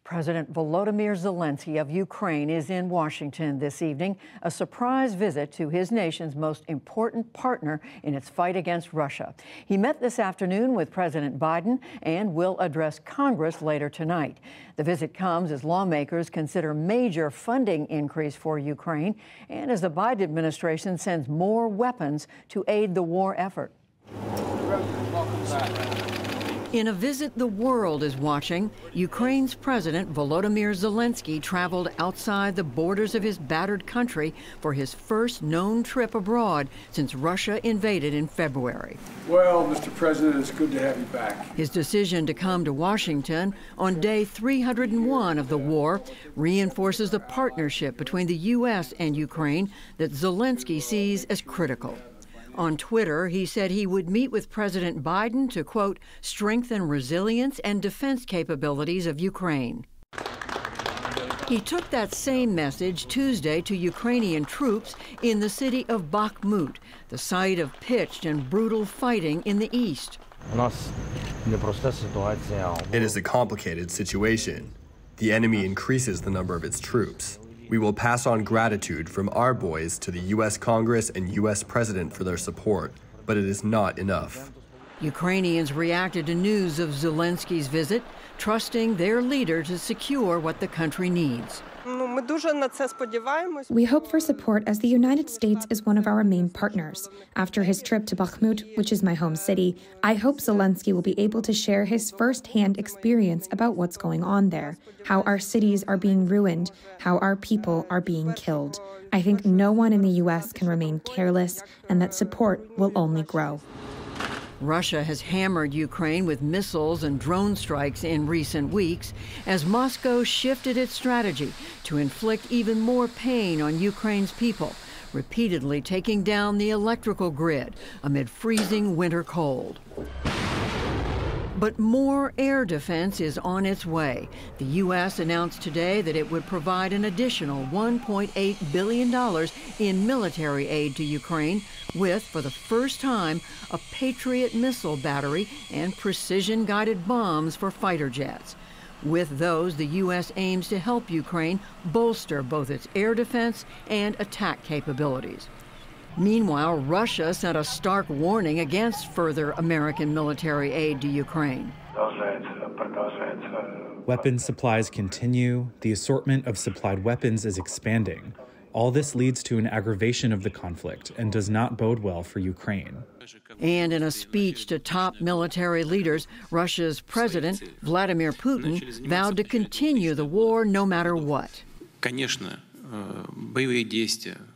President Volodymyr Zelensky of Ukraine is in Washington this evening, a surprise visit to his nation's most important partner in its fight against Russia. He met this afternoon with President Biden and will address Congress later tonight. The visit comes as lawmakers consider major funding increase for Ukraine and as the Biden administration sends more weapons to aid the war effort. Welcome back. In a visit the world is watching, Ukraine's President Volodymyr Zelensky traveled outside the borders of his battered country for his first known trip abroad since Russia invaded in February. Well, Mr. President, it's good to have you back. His decision to come to Washington on day 301 of the war reinforces the partnership between the U.S. and Ukraine that Zelensky sees as critical. On Twitter, he said he would meet with President Biden to, quote, strengthen resilience and defense capabilities of Ukraine. He took that same message Tuesday to Ukrainian troops in the city of Bakhmut, the site of pitched and brutal fighting in the east. It is a complicated situation. The enemy increases the number of its troops. We will pass on gratitude from our boys to the U.S. Congress and U.S. President for their support, but it is not enough. Ukrainians reacted to news of Zelensky's visit, trusting their leader to secure what the country needs. We hope for support as the United States is one of our main partners. After his trip to Bakhmut, which is my home city, I hope Zelensky will be able to share his first-hand experience about what's going on there, how our cities are being ruined, how our people are being killed. I think no one in the U.S. can remain careless, and that support will only grow. Russia has hammered Ukraine with missiles and drone strikes in recent weeks as Moscow shifted its strategy to inflict even more pain on Ukraine's people, repeatedly taking down the electrical grid amid freezing winter cold. But more air defense is on its way. The U.S. announced today that it would provide an additional $1.8 billion in military aid to Ukraine, with, for the first time, a Patriot missile battery and precision-guided bombs for fighter jets. With those, the U.S. aims to help Ukraine bolster both its air defense and attack capabilities. Meanwhile, Russia sent a stark warning against further American military aid to Ukraine. Weapons supplies continue. The assortment of supplied weapons is expanding. All this leads to an aggravation of the conflict and does not bode well for Ukraine. And in a speech to top military leaders, Russia's President, Vladimir Putin, vowed to continue the war no matter what.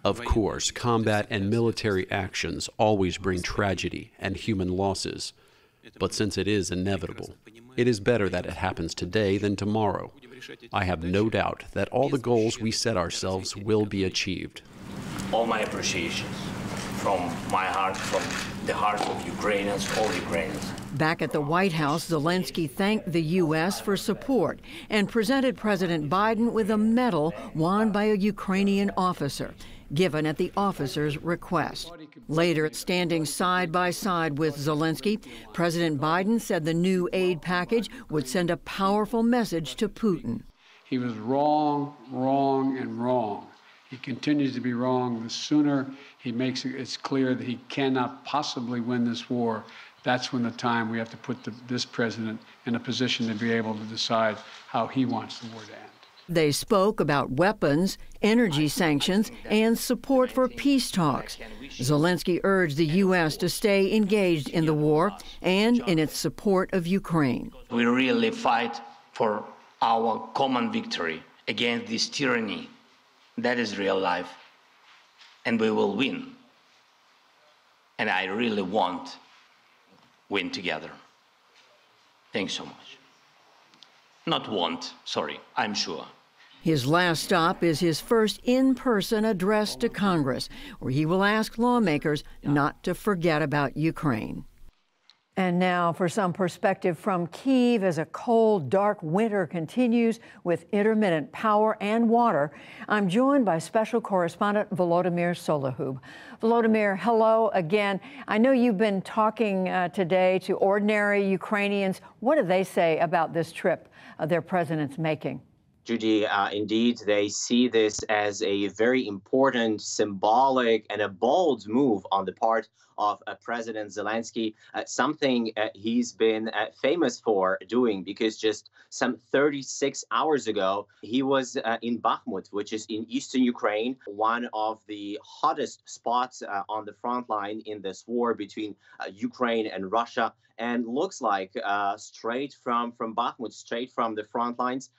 Of course, combat and military actions always bring tragedy and human losses. But since it is inevitable, it is better that it happens today than tomorrow. I have no doubt that all the goals we set ourselves will be achieved. All my appreciations from my heart, from the hearts of Ukrainians, all Ukrainians. Back at the White House, Zelensky thanked the U.S. for support and presented President Biden with a medal won by a Ukrainian officer, given at the officer's request. Later, standing side by side with Zelensky, President Biden said the new aid package would send a powerful message to Putin. He was wrong, wrong, and wrong. He continues to be wrong. The sooner he makes it clear that he cannot possibly win this war, that's when the time we have to put this president in a position to be able to decide how he wants the war to end. They spoke about weapons, energy sanctions, and support for peace talks. Zelensky urged the U.S. to stay engaged in the war and in its support of Ukraine. We really fight for our common victory against this tyranny. That is real life. And we will win. And I really want win together. Thanks so much. Not want, sorry, I'm sure. His last stop is his first in-person address to Congress, where he will ask lawmakers not to forget about Ukraine. And now for some perspective from Kyiv as a cold, dark winter continues with intermittent power and water. I'm joined by special correspondent Volodymyr Solohub. Volodymyr, hello again. I know you've been talking today to ordinary Ukrainians. What do they say about this trip their president's making? Judy, indeed, they see this as a very important, symbolic, and a bold move on the part of President Zelensky, something he's been famous for doing, because just some 36 hours ago, he was in Bakhmut, which is in eastern Ukraine, one of the hottest spots on the front line in this war between Ukraine and Russia. And looks like straight from Bakhmut, straight from the front lines,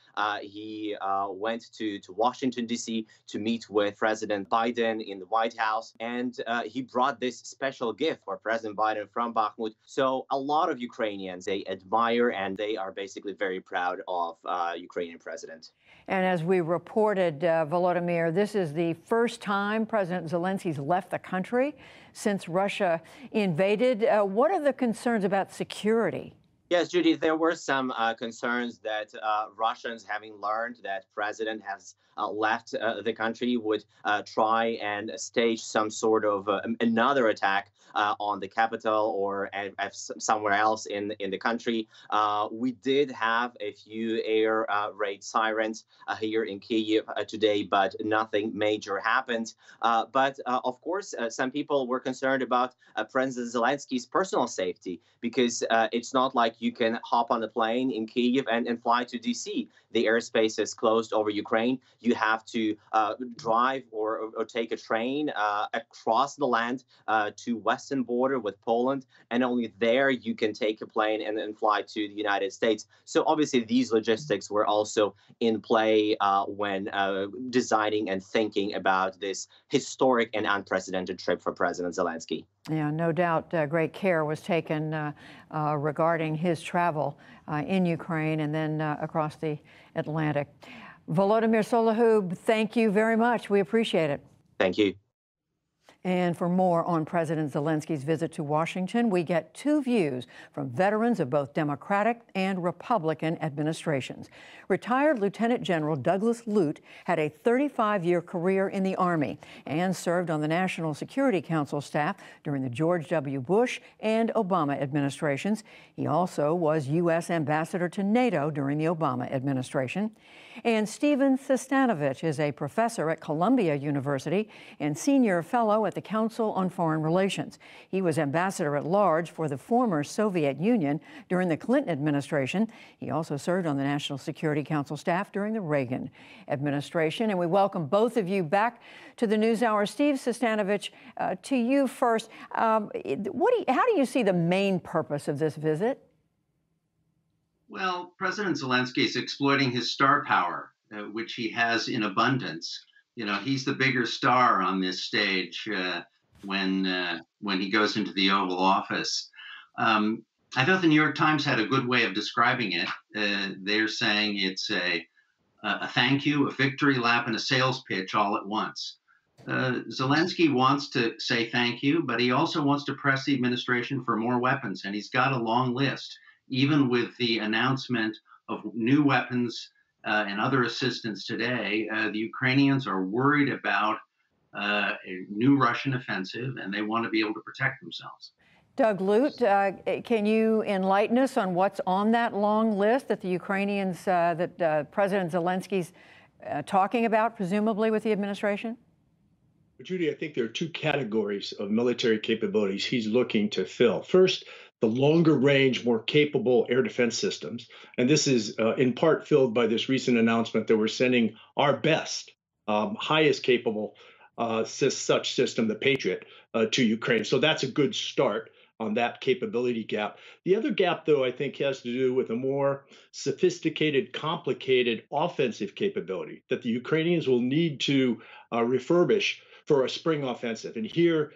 he went to Washington, D.C. to meet with President Biden in the White House. And he brought this special gift for President Biden from Bakhmut. So a lot of Ukrainians, they admire and they are basically very proud of Ukrainian president. And as we reported, Volodymyr, this is the first time President Zelensky's left the country since Russia invaded. What are the concerns about security? Yes, Judy, there were some concerns that Russians, having learned that president has left the country, would try and stage some sort of another attack on the capital or somewhere else in the country. We did have a few air raid sirens here in Kyiv today, but nothing major happened. But of course, some people were concerned about President Zelensky's personal safety, because it's not like you can hop on a plane in Kyiv and fly to D.C. The airspace is closed over Ukraine. You have to drive or take a train across the land to western border with Poland, and only there you can take a plane and then fly to the United States. So obviously these logistics were also in play when designing and thinking about this historic and unprecedented trip for President Zelensky. Yeah, no doubt great care was taken regarding his travel in Ukraine and then across the Atlantic. Volodymyr Solohub, thank you very much. We appreciate it. Thank you. And for more on President Zelensky's visit to Washington, we get two views from veterans of both Democratic and Republican administrations. Retired Lieutenant General Douglas Lute had a 35-year career in the Army and served on the National Security Council staff during the George W. Bush and Obama administrations. He also was U.S. Ambassador to NATO during the Obama administration. And Stephen Sestanovich is a professor at Columbia University and senior fellow at the Council on Foreign Relations. He was ambassador at large for the former Soviet Union during the Clinton administration. He also served on the National Security Council staff during the Reagan administration. And we welcome both of you back to the NewsHour. Steve Sestanovich, to you first. How do you see the main purpose of this visit? Well, President Zelensky is exploiting his star power, which he has in abundance. You know, he's the bigger star on this stage when he goes into the Oval Office. I thought the New York Times had a good way of describing it. They're saying it's a thank you, a victory lap, and a sales pitch all at once. Zelensky wants to say thank you, but he also wants to press the administration for more weapons, and he's got a long list. Even with the announcement of new weapons and other assistance today, the Ukrainians are worried about a new Russian offensive, and they want to be able to protect themselves. Doug Lute, can you enlighten us on what's on that long list that the Ukrainians, that President Zelensky's talking about, presumably with the administration? Judy, I think there are two categories of military capabilities he's looking to fill. First, the longer range, more capable air defense systems. And this is in part filled by this recent announcement that we're sending our best, highest capable such system, the Patriot, to Ukraine. So that's a good start on that capability gap. The other gap, though, I think has to do with a more sophisticated, complicated offensive capability that the Ukrainians will need to refurbish for a spring offensive. And here,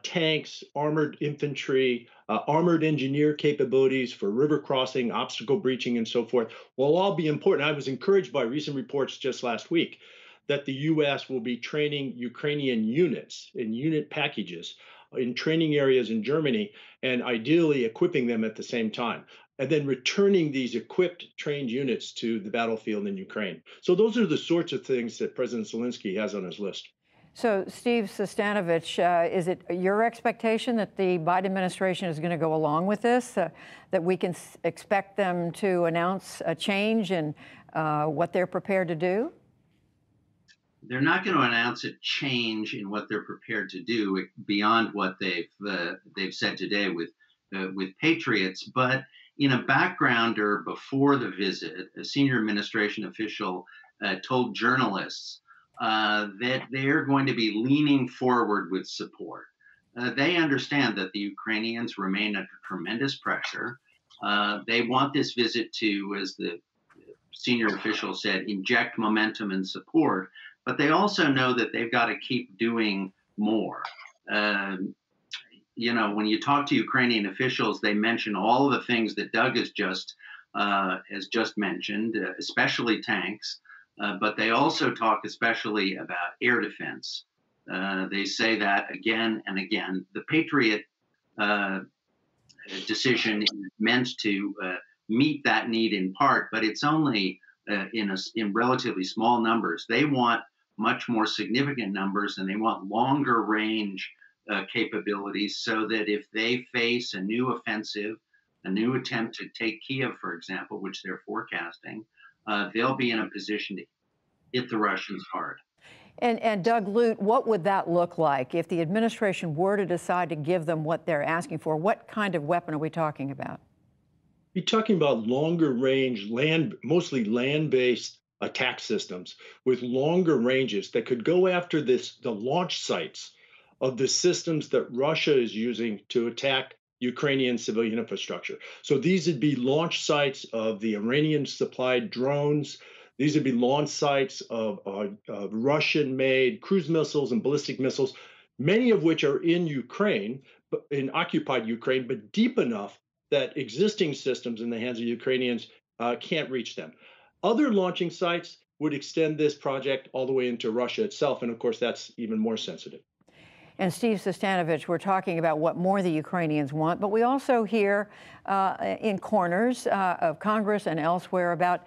tanks, armored infantry, armored engineer capabilities for river crossing, obstacle breaching, and so forth will all be important. I was encouraged by recent reports just last week that the U.S. will be training Ukrainian units in unit packages in training areas in Germany and ideally equipping them at the same time, and then returning these equipped, trained units to the battlefield in Ukraine. So those are the sorts of things that President Zelensky has on his list. So, Steve Sestanovich, is it your expectation that the Biden administration is going to go along with this, that we can expect them to announce a change in what they're prepared to do? They're not going to announce a change in what they're prepared to do beyond what they've said today with Patriots. But in a backgrounder before the visit, a senior administration official told journalists that they're going to be leaning forward with support. They understand that the Ukrainians remain under tremendous pressure. They want this visit to, as the senior official said, inject momentum and support, but they also know that they've got to keep doing more. You know, when you talk to Ukrainian officials, they mention all of the things that Doug has just mentioned, especially tanks. But they also talk especially about air defense. They say that again and again. The Patriot decision is meant to meet that need in part, but it's only in relatively small numbers. They want much more significant numbers, and they want longer range capabilities so that if they face a new offensive, a new attempt to take Kiev, for example, which they're forecasting, they'll be in a position to hit the Russians hard. And Doug Lute, what would that look like if the administration were to decide to give them what they're asking for? What kind of weapon are we talking about? We're talking about longer range, mostly land-based attack systems with longer ranges that could go after the launch sites of the systems that Russia is using to attack Ukrainian civilian infrastructure. So these would be launch sites of the Iranian-supplied drones. These would be launch sites of Russian-made cruise missiles and ballistic missiles, many of which are in Ukraine, in occupied Ukraine, but deep enough that existing systems in the hands of Ukrainians can't reach them. Other launching sites would extend this project all the way into Russia itself, and of course, that's even more sensitive. And Steve Sestanovich, we're talking about what more the Ukrainians want, but we also hear in corners of Congress and elsewhere about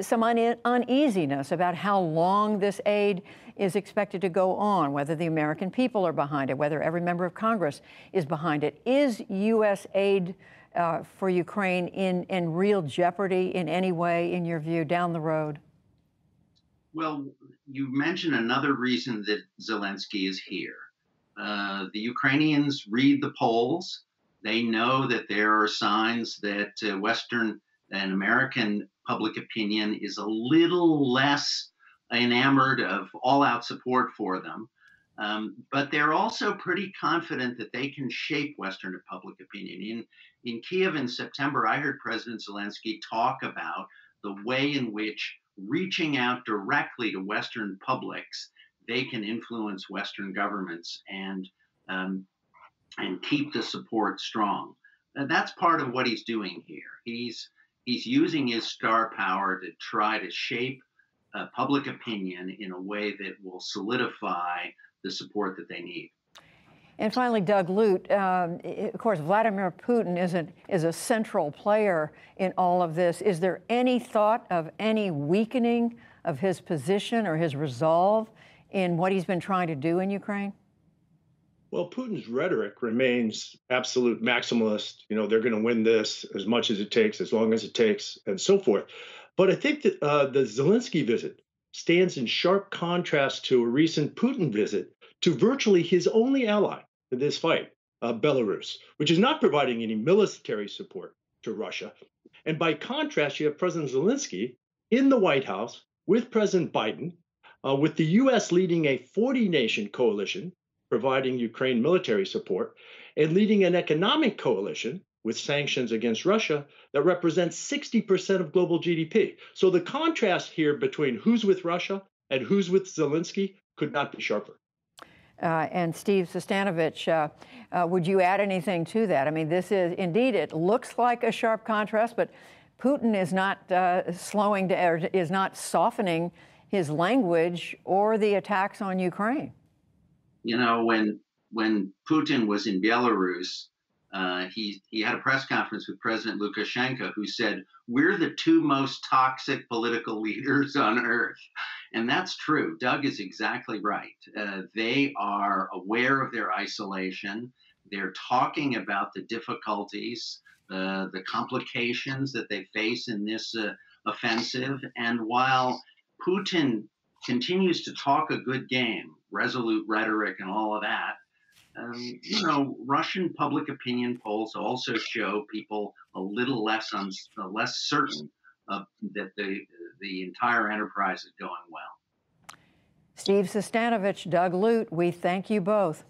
some uneasiness about how long this aid is expected to go on, whether the American people are behind it, whether every member of Congress is behind it. Is U.S. aid for Ukraine in real jeopardy in any way, in your view, down the road? Well, you mentioned another reason that Zelensky is here. The Ukrainians read the polls. They know that there are signs that Western and American public opinion is a little less enamored of all-out support for them. But they're also pretty confident that they can shape Western public opinion. In Kiev in September, I heard President Zelensky talk about the way in which reaching out directly to Western publics, they can influence Western governments and keep the support strong. And that's part of what he's doing here. He's using his star power to try to shape public opinion in a way that will solidify the support that they need. And finally, Doug Lute, of course, Vladimir Putin is a central player in all of this. Is there any thought of any weakening of his position or his resolve in what he's been trying to do in Ukraine? Well, Putin's rhetoric remains absolute maximalist. You know, they're going to win this as much as it takes, as long as it takes, and so forth. But I think that the Zelensky visit stands in sharp contrast to a recent Putin visit to virtually his only ally in this fight, Belarus, which is not providing any military support to Russia. And by contrast, you have President Zelensky in the White House with President Biden, with the U.S. leading a 40-nation coalition providing Ukraine military support, and leading an economic coalition with sanctions against Russia that represents 60% of global GDP. So the contrast here between who's with Russia and who's with Zelensky could not be sharper. And Steve Sestanovich, would you add anything to that? I mean, this is indeed, it looks like a sharp contrast, but Putin is not slowing down, or is not softening his language or the attacks on Ukraine. You know, when when Putin was in Belarus, he had a press conference with President Lukashenko, who said, "We're the two most toxic political leaders on earth." And that's true. Doug is exactly right. They are aware of their isolation. They're talking about the difficulties, the complications that they face in this offensive. And while Putin continues to talk a good game, resolute rhetoric and all of that, Russian public opinion polls also show people a little less certain that the entire enterprise is going well. Steve Sestanovich, Doug Lute, we thank you both.